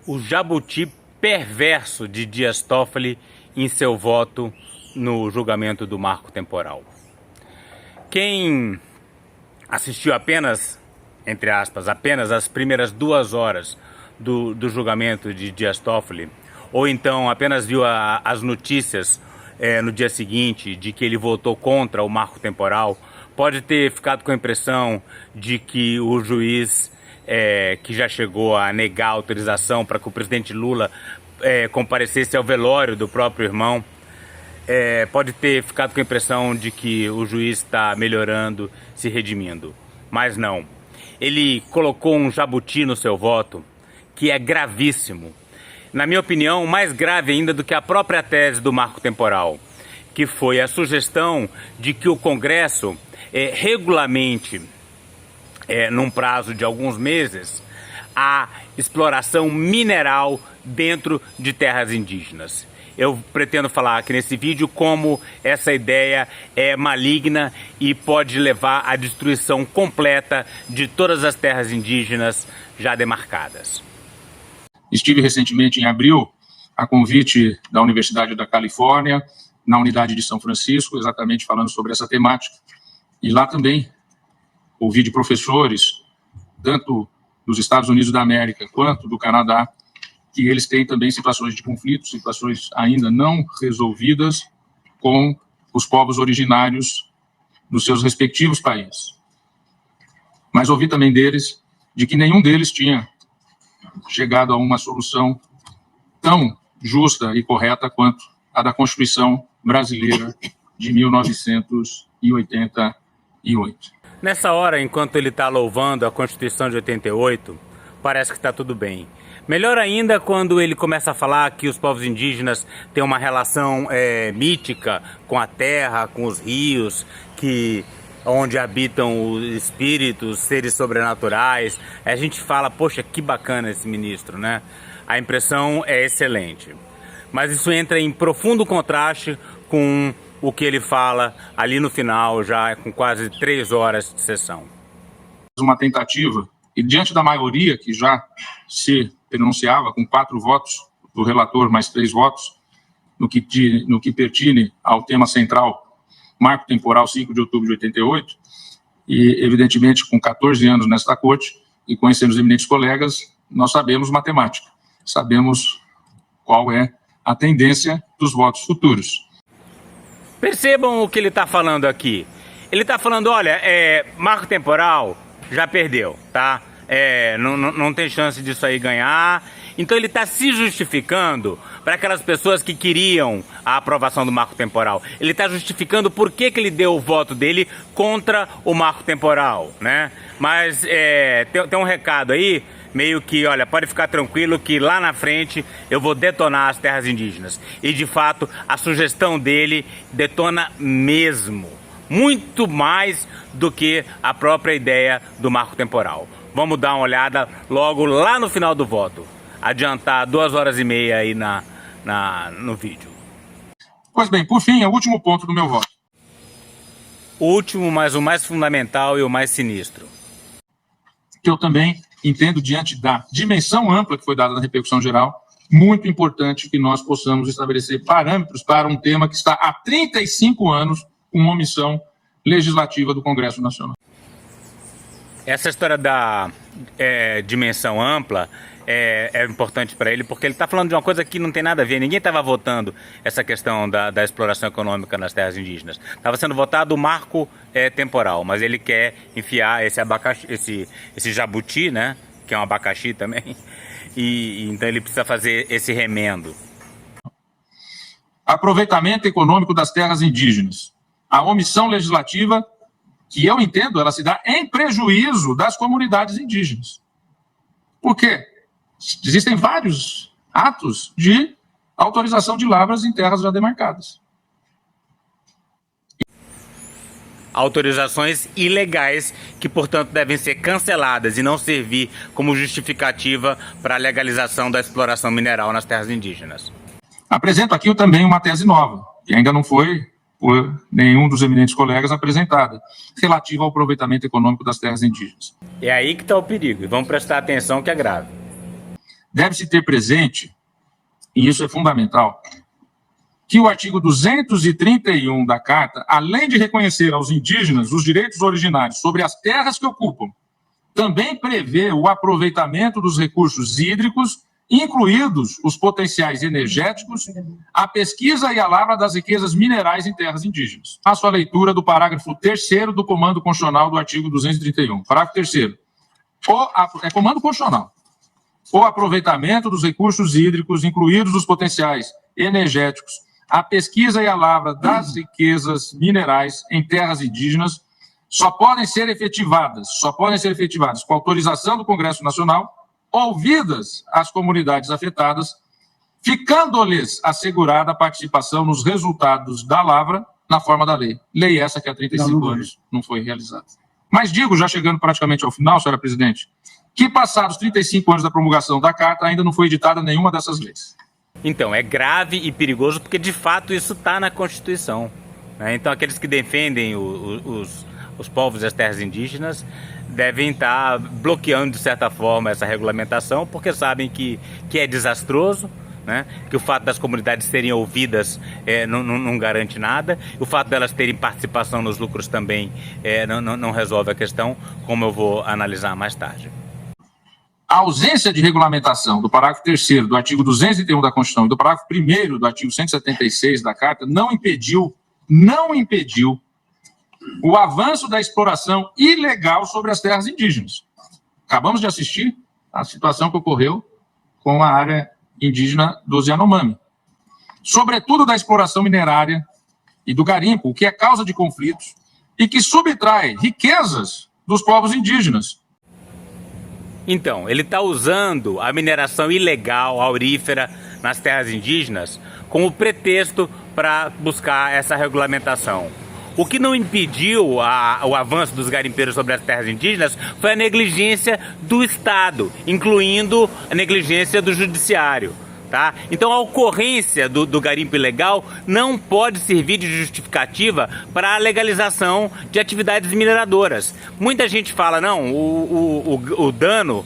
o jabuti perverso de Dias Toffoli em seu voto no julgamento do marco temporal. Quem assistiu apenas, entre aspas, apenas as primeiras 2 horas do julgamento de Dias Toffoli, ou então apenas viu as notícias no dia seguinte de que ele votou contra o marco temporal, pode ter ficado com a impressão de que o juiz que já chegou a negar a autorização para que o presidente Lula comparecesse ao velório do próprio irmão, pode ter ficado com a impressão de que o juiz está melhorando, se redimindo. Mas não. Ele colocou um jabuti no seu voto que é gravíssimo. Na minha opinião, mais grave ainda do que a própria tese do marco temporal, que foi a sugestão de que o Congresso regulamente, num prazo de alguns meses, a exploração mineral dentro de terras indígenas. Eu pretendo falar aqui nesse vídeo como essa ideia é maligna e pode levar à destruição completa de todas as terras indígenas já demarcadas. Estive recentemente em abril, a convite da Universidade da Califórnia, na unidade de São Francisco, exatamente falando sobre essa temática. E lá também ouvi de professores, tanto dos Estados Unidos da América quanto do Canadá, que eles têm também situações de conflito, situações ainda não resolvidas com os povos originários dos seus respectivos países. Mas ouvi também deles de que nenhum deles tinha chegado a uma solução tão justa e correta quanto a da Constituição brasileira de 1988. Nessa hora, enquanto ele está louvando a Constituição de 88, parece que está tudo bem. Melhor ainda quando ele começa a falar que os povos indígenas têm uma relação mítica com a terra, com os rios, onde habitam os espíritos, seres sobrenaturais. A gente fala, poxa, que bacana esse ministro, né? A impressão é excelente. Mas isso entra em profundo contraste com o que ele fala ali no final, já com quase 3 horas de sessão. Uma tentativa, e diante da maioria que já se pronunciava, com 4 votos do relator, mais 3 votos, no que pertine ao tema central, marco temporal 5 de outubro de 88, e evidentemente com 14 anos nesta corte, e conhecendo os eminentes colegas, nós sabemos matemática, sabemos qual é a tendência dos votos futuros. Percebam o que ele está falando aqui. Ele está falando, olha, marco temporal já perdeu, tá? Não tem chance disso aí ganhar. Então ele está se justificando para aquelas pessoas que queriam a aprovação do marco temporal. Ele está justificando por que ele deu o voto dele contra o marco temporal, né? Mas tem um recado aí, meio que, olha, pode ficar tranquilo que lá na frente eu vou detonar as terras indígenas. E de fato, a sugestão dele detona mesmo. Muito mais do que a própria ideia do marco temporal. Vamos dar uma olhada logo lá no final do voto. Adiantar 2 horas e meia aí no vídeo. Pois bem, por fim, é o último ponto do meu voto. O último, mas o mais fundamental e o mais sinistro. Que eu também entendo, diante da dimensão ampla que foi dada na repercussão geral, muito importante que nós possamos estabelecer parâmetros para um tema que está há 35 anos com omissão legislativa do Congresso Nacional. Essa história da dimensão ampla é importante para ele, porque ele está falando de uma coisa que não tem nada a ver. Ninguém estava votando essa questão da exploração econômica nas terras indígenas. Estava sendo votado o marco temporal, mas ele quer enfiar esse abacaxi, esse jabuti, né, que é um abacaxi também, e então ele precisa fazer esse remendo. Aproveitamento econômico das terras indígenas. A omissão legislativa, que eu entendo, ela se dá em prejuízo das comunidades indígenas. Por quê? Existem vários atos de autorização de lavras em terras já demarcadas. Autorizações ilegais que, portanto, devem ser canceladas e não servir como justificativa para a legalização da exploração mineral nas terras indígenas. Apresento aqui também uma tese nova, que ainda não foi por nenhum dos eminentes colegas apresentada, relativa ao aproveitamento econômico das terras indígenas. É aí que está o perigo, e vamos prestar atenção que é grave. deve-se ter presente, e isso é fundamental, que o artigo 231 da Carta, além de reconhecer aos indígenas os direitos originários sobre as terras que ocupam, também prevê o aproveitamento dos recursos hídricos, incluídos os potenciais energéticos, a pesquisa e a lavra das riquezas minerais em terras indígenas. Faço a leitura do parágrafo 3º do Comando Constitucional do artigo 231. Parágrafo 3º. É Comando Constitucional. O aproveitamento dos recursos hídricos, incluídos os potenciais energéticos, a pesquisa e a lavra das riquezas minerais em terras indígenas só podem ser efetivadas com autorização do Congresso Nacional, ouvidas as comunidades afetadas, ficando-lhes assegurada a participação nos resultados da lavra na forma da lei. Lei essa que há 35 anos não foi realizada. Mas digo, já chegando praticamente ao final, senhora presidente, que passados 35 anos da promulgação da Carta, ainda não foi editada nenhuma dessas leis. Então, é grave e perigoso porque, de fato, isso está na Constituição, né? Então, aqueles que defendem os povos e as terras indígenas devem estar bloqueando, de certa forma, essa regulamentação, porque sabem que é desastroso, né? Que o fato das comunidades serem ouvidas não garante nada, o fato delas terem participação nos lucros também não resolve a questão, como eu vou analisar mais tarde. A ausência de regulamentação do parágrafo 3º do artigo 231 da Constituição e do parágrafo 1º do artigo 176 da Carta não impediu o avanço da exploração ilegal sobre as terras indígenas. Acabamos de assistir à situação que ocorreu com a área indígena dos Yanomami. Sobretudo da exploração minerária e do garimpo, o que é causa de conflitos e que subtrai riquezas dos povos indígenas. Então, ele está usando a mineração ilegal, aurífera, nas terras indígenas como pretexto para buscar essa regulamentação. O que não impediu o avanço dos garimpeiros sobre as terras indígenas foi a negligência do Estado, incluindo a negligência do judiciário. Tá? Então a ocorrência do garimpo ilegal não pode servir de justificativa para a legalização de atividades mineradoras. Muita gente fala, não, o dano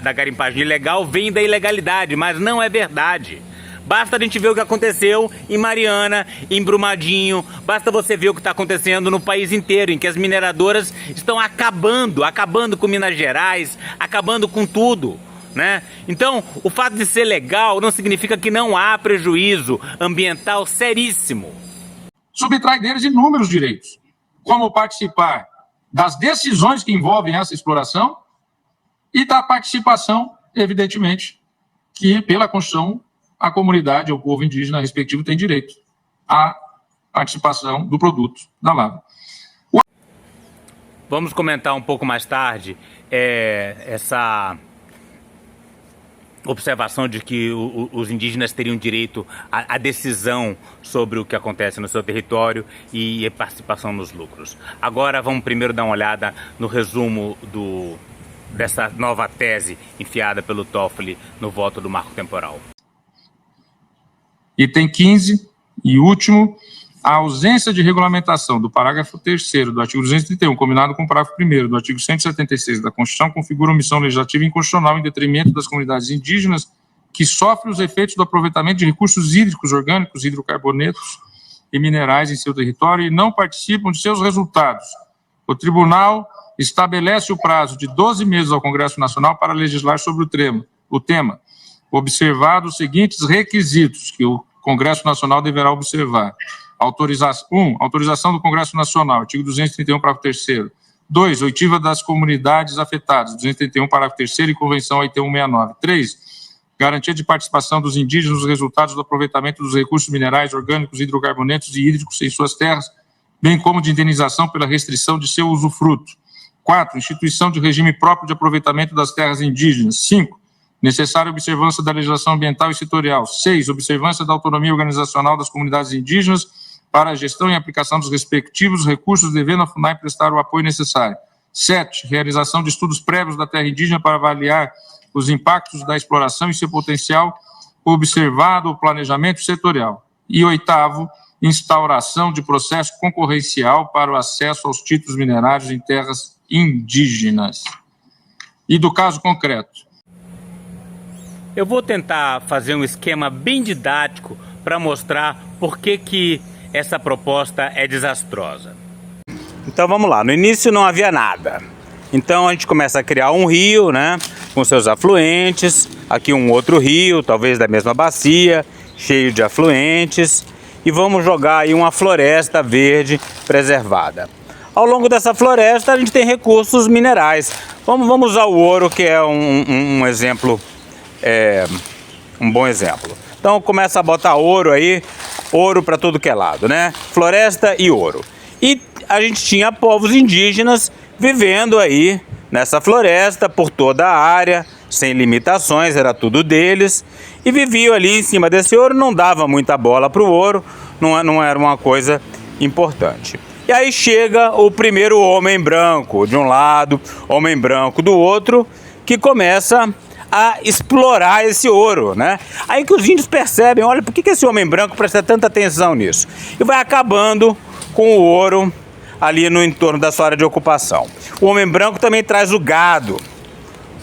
da garimpagem ilegal vem da ilegalidade, mas não é verdade. Basta a gente ver o que aconteceu em Mariana, em Brumadinho, basta você ver o que está acontecendo no país inteiro, em que as mineradoras estão acabando com Minas Gerais, acabando com tudo. Né? Então, o fato de ser legal não significa que não há prejuízo ambiental seríssimo. Subtrai deles inúmeros direitos, como participar das decisões que envolvem essa exploração e da participação, evidentemente, que pela Constituição a comunidade ou o povo indígena respectivo tem direito à participação do produto da lavra. Vamos comentar um pouco mais tarde essa observação de que os indígenas teriam direito à decisão sobre o que acontece no seu território e a participação nos lucros. Agora vamos primeiro dar uma olhada no resumo dessa nova tese enfiada pelo Toffoli no voto do marco temporal. Item 15 e último, a ausência de regulamentação do parágrafo 3º do artigo 231, combinado com o parágrafo 1º do artigo 176 da Constituição, configura omissão legislativa inconstitucional em detrimento das comunidades indígenas que sofrem os efeitos do aproveitamento de recursos hídricos, orgânicos, hidrocarbonetos e minerais em seu território e não participam de seus resultados. O Tribunal estabelece o prazo de 12 meses ao Congresso Nacional para legislar sobre o tema, observados os seguintes requisitos que o Congresso Nacional deverá observar. Autorização do Congresso Nacional, artigo 231, parágrafo 3º. 2. Oitiva das comunidades afetadas, 231, parágrafo 3º e Convenção OIT 169. 3. Garantia de participação dos indígenas nos resultados do aproveitamento dos recursos minerais, orgânicos, hidrocarbonetos e hídricos em suas terras, bem como de indenização pela restrição de seu usufruto. 4. Instituição de regime próprio de aproveitamento das terras indígenas. 5. Necessária observância da legislação ambiental e setorial. 6. Observância da autonomia organizacional das comunidades indígenas para a gestão e aplicação dos respectivos recursos, devendo a FUNAI prestar o apoio necessário. 7. Realização de estudos prévios da terra indígena para avaliar os impactos da exploração e seu potencial, observado o planejamento setorial. E 8. Instauração de processo concorrencial para o acesso aos títulos minerários em terras indígenas. E do caso concreto. Eu vou tentar fazer um esquema bem didático para mostrar por que essa proposta é desastrosa. Então vamos lá, no início não havia nada. Então a gente começa a criar um rio, né, com seus afluentes, aqui um outro rio, talvez da mesma bacia, cheio de afluentes, e vamos jogar aí uma floresta verde preservada. Ao longo dessa floresta a gente tem recursos minerais. Vamos usar o ouro, que é um exemplo, um bom exemplo. Então começa a botar ouro aí, ouro para tudo que é lado, né? Floresta e ouro. E a gente tinha povos indígenas vivendo aí nessa floresta por toda a área, sem limitações, era tudo deles, e viviam ali em cima desse ouro, não dava muita bola para o ouro, não era uma coisa importante. E aí chega o primeiro homem branco de um lado, homem branco do outro, que começa a explorar esse ouro, né? Aí que os índios percebem, olha, por que esse homem branco presta tanta atenção nisso? E vai acabando com o ouro ali no entorno da sua área de ocupação. O homem branco também traz o gado,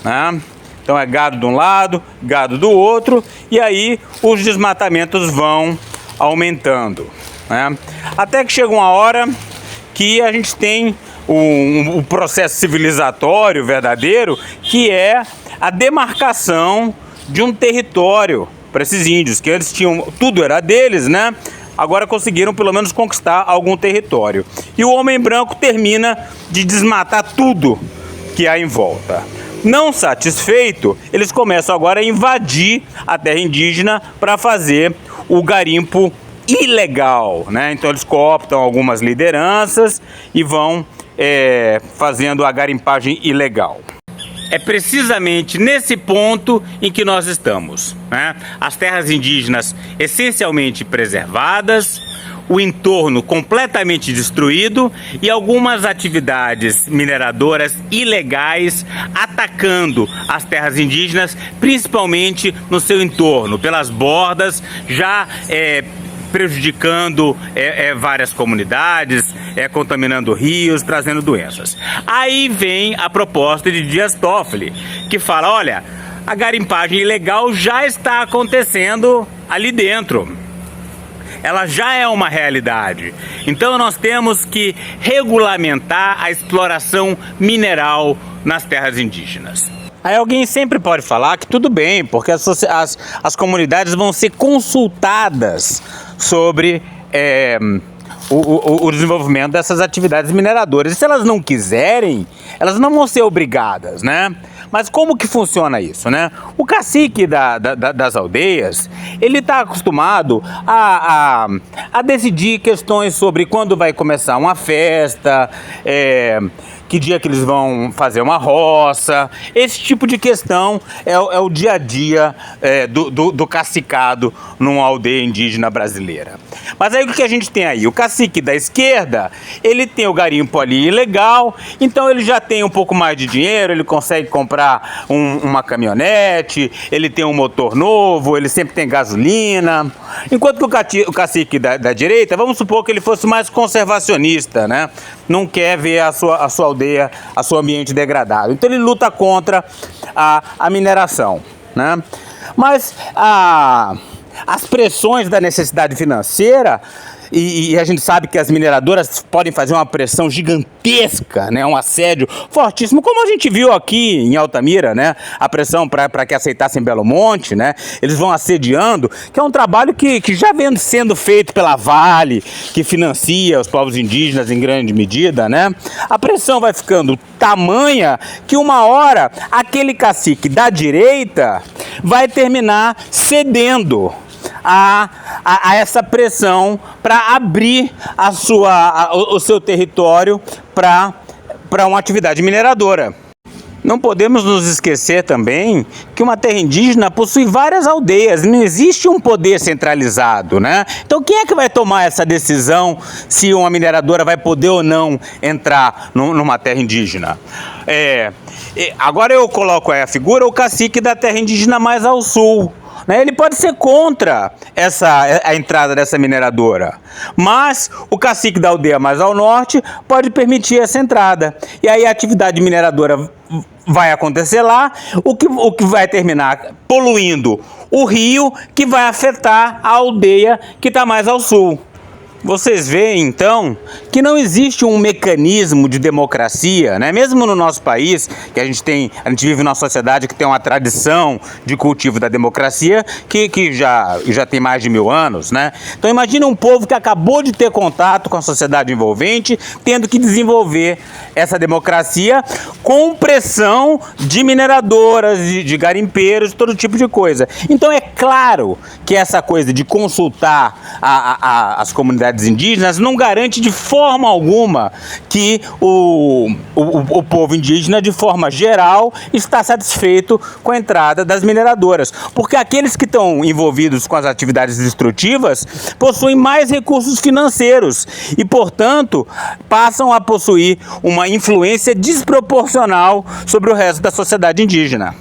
né? Então é gado de um lado, gado do outro, e aí os desmatamentos vão aumentando, né? Até que chega uma hora que a gente tem um processo civilizatório verdadeiro, que é a demarcação de um território para esses índios, que eles tinham, tudo era deles, né? Agora conseguiram pelo menos conquistar algum território. E o homem branco termina de desmatar tudo que há em volta. Não satisfeito, eles começam agora a invadir a terra indígena para fazer o garimpo ilegal, né? Então eles cooptam algumas lideranças e vão fazendo a garimpagem ilegal. É precisamente nesse ponto em que nós estamos, né? As terras indígenas essencialmente preservadas, o entorno completamente destruído e algumas atividades mineradoras ilegais atacando as terras indígenas, principalmente no seu entorno, pelas bordas, já prejudicando várias comunidades, contaminando rios, trazendo doenças. Aí vem a proposta de Dias Toffoli, que fala, olha, a garimpagem ilegal já está acontecendo ali dentro. Ela já é uma realidade. Então nós temos que regulamentar a exploração mineral nas terras indígenas. Aí alguém sempre pode falar que tudo bem, porque as comunidades vão ser consultadas sobre o desenvolvimento dessas atividades mineradoras. E se elas não quiserem, elas não vão ser obrigadas, né? Mas como que funciona isso, né? O cacique das aldeias, ele está acostumado a decidir questões sobre quando vai começar uma festa, que dia que eles vão fazer uma roça. Esse tipo de questão é o dia a dia do cacicado numa aldeia indígena brasileira. Mas aí o que a gente tem aí? O cacique da esquerda, ele tem o garimpo ali ilegal, então ele já tem um pouco mais de dinheiro, ele consegue comprar uma caminhonete, ele tem um motor novo, ele sempre tem gasolina. Enquanto que o cacique da direita, vamos supor que ele fosse mais conservacionista, né? Não quer ver a sua aldeia, a seu ambiente degradado. Então ele luta contra a mineração, né? Mas as pressões da necessidade financeira, e a gente sabe que as mineradoras podem fazer uma pressão gigantesca, né? Um assédio fortíssimo, como a gente viu aqui em Altamira, né? A pressão para que aceitassem Belo Monte, né? Eles vão assediando, que é um trabalho que já vem sendo feito pela Vale, que financia os povos indígenas em grande medida, né? A pressão vai ficando tamanha que uma hora aquele cacique da direita vai terminar cedendo a essa pressão para abrir o seu território para uma atividade mineradora. Não podemos nos esquecer também que uma terra indígena possui várias aldeias, não existe um poder centralizado, né? Então quem é que vai tomar essa decisão se uma mineradora vai poder ou não entrar numa terra indígena? Agora eu coloco aí a figura, o cacique da terra indígena mais ao sul. Ele pode ser contra a entrada dessa mineradora, mas o cacique da aldeia mais ao norte pode permitir essa entrada. E aí a atividade mineradora vai acontecer lá, o que vai terminar poluindo o rio, que vai afetar a aldeia que está mais ao sul. Vocês veem, então, que não existe um mecanismo de democracia, né? Mesmo no nosso país, que a gente vive numa sociedade que tem uma tradição de cultivo da democracia que já tem mais de 1000 anos, né? Então imagina um povo que acabou de ter contato com a sociedade envolvente, tendo que desenvolver essa democracia com pressão de mineradoras, de garimpeiros, de todo tipo de coisa. Então é claro que essa coisa de consultar as comunidades indígenas não garante de forma alguma que o povo indígena, de forma geral, está satisfeito com a entrada das mineradoras. Porque aqueles que estão envolvidos com as atividades destrutivas possuem mais recursos financeiros e, portanto, passam a possuir uma influência desproporcional sobre o resto da sociedade indígena.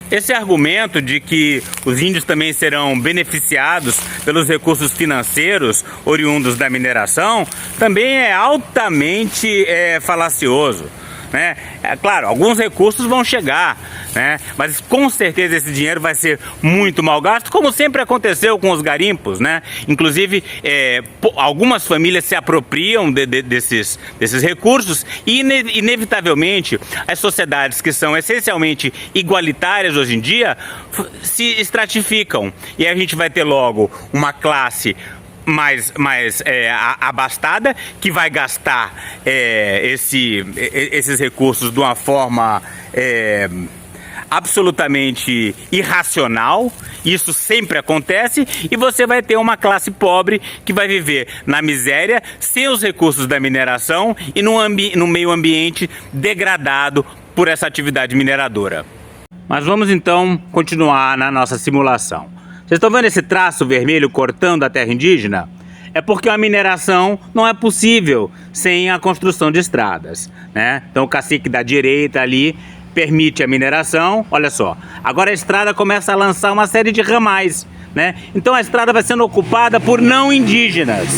Esse argumento de que os índios também serão beneficiados pelos recursos financeiros oriundos da mineração também é altamente falacioso, né? É claro, alguns recursos vão chegar, né? Mas com certeza esse dinheiro vai ser muito mal gasto, como sempre aconteceu com os garimpos, né? Inclusive, algumas famílias se apropriam desses recursos e, inevitavelmente, as sociedades que são essencialmente igualitárias hoje em dia se estratificam. E aí a gente vai ter logo uma classe mais abastada, que vai gastar esses recursos de uma forma absolutamente irracional. Isso sempre acontece, e você vai ter uma classe pobre que vai viver na miséria, sem os recursos da mineração e no meio ambiente degradado por essa atividade mineradora. Mas vamos então continuar na nossa simulação. Vocês estão vendo esse traço vermelho cortando a terra indígena? É porque a mineração não é possível sem a construção de estradas, né? Então o cacique da direita ali permite a mineração, olha só. Agora a estrada começa a lançar uma série de ramais, né? Então a estrada vai sendo ocupada por não indígenas,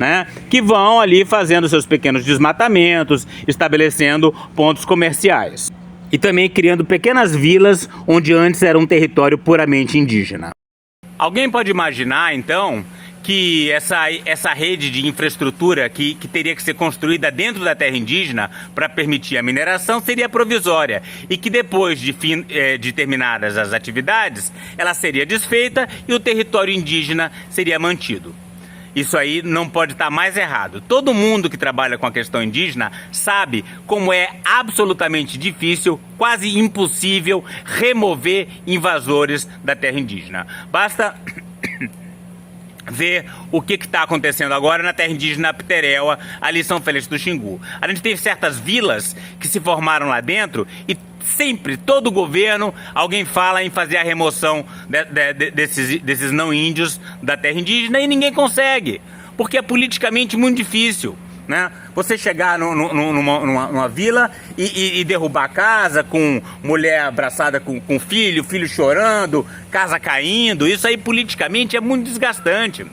né? Que vão ali fazendo seus pequenos desmatamentos, estabelecendo pontos comerciais. E também criando pequenas vilas onde antes era um território puramente indígena. Alguém pode imaginar, então, que essa rede de infraestrutura que teria que ser construída dentro da terra indígena para permitir a mineração seria provisória e que depois de terminadas as atividades, ela seria desfeita e o território indígena seria mantido. Isso aí não pode estar mais errado. Todo mundo que trabalha com a questão indígena sabe como é absolutamente difícil, quase impossível, remover invasores da terra indígena. Basta ver o que está acontecendo agora na terra indígena Piteréua, ali em São Félix do Xingu. A gente tem certas vilas que se formaram lá dentro e sempre, todo governo, alguém fala em fazer a remoção desses não índios da terra indígena e ninguém consegue, porque é politicamente muito difícil, né? Você chegar numa vila e derrubar a casa com mulher abraçada com filho chorando, casa caindo, isso aí politicamente é muito desgastante.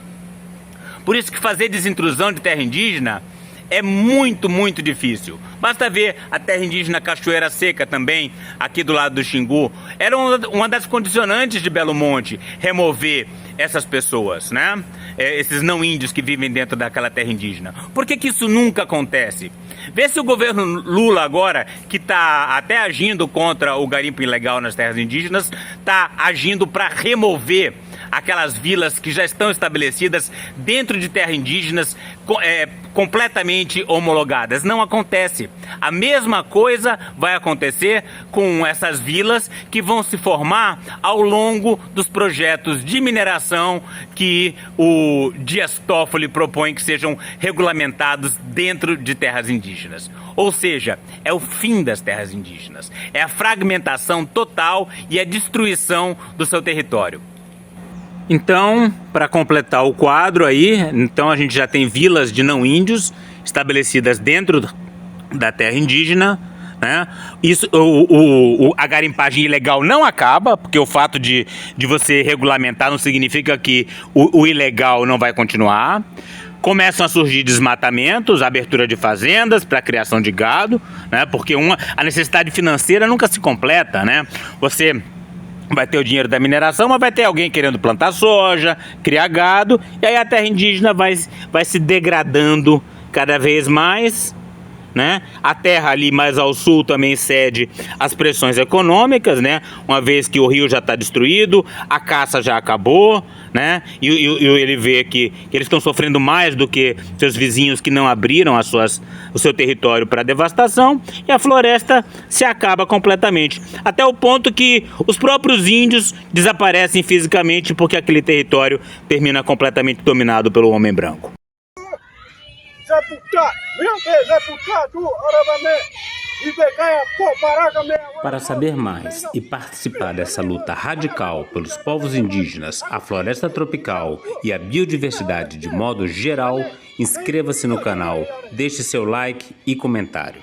Por isso que fazer desintrusão de terra indígena é muito, muito difícil. Basta ver a terra indígena Cachoeira Seca também, aqui do lado do Xingu. Era uma das condicionantes de Belo Monte, remover essas pessoas, né? Esses não índios que vivem dentro daquela terra indígena. Por que isso nunca acontece? Vê se o governo Lula agora, que está até agindo contra o garimpo ilegal nas terras indígenas, está agindo para remover aquelas vilas que já estão estabelecidas dentro de terras indígenas completamente homologadas. Não acontece. A mesma coisa vai acontecer com essas vilas que vão se formar ao longo dos projetos de mineração que o Dias Toffoli propõe que sejam regulamentados dentro de terras indígenas. Ou seja, é o fim das terras indígenas. É a fragmentação total e a destruição do seu território. Então, para completar o quadro aí, então a gente já tem vilas de não índios estabelecidas dentro da terra indígena, né? Isso, a garimpagem ilegal não acaba, porque o fato de você regulamentar não significa que o ilegal não vai continuar. Começam a surgir desmatamentos, abertura de fazendas para criação de gado, né? Porque a necessidade financeira nunca se completa, né? Você vai ter o dinheiro da mineração, mas vai ter alguém querendo plantar soja, criar gado, e aí a terra indígena vai se degradando cada vez mais, né? A terra ali mais ao sul também cede às pressões econômicas, né? Uma vez que o rio já está destruído, a caça já acabou, né? E ele vê que eles estão sofrendo mais do que seus vizinhos que não abriram o seu território para devastação, e a floresta se acaba completamente, até o ponto que os próprios índios desaparecem fisicamente porque aquele território termina completamente dominado pelo homem branco. Para saber mais e participar dessa luta radical pelos povos indígenas, a floresta tropical e a biodiversidade de modo geral, inscreva-se no canal, deixe seu like e comentário.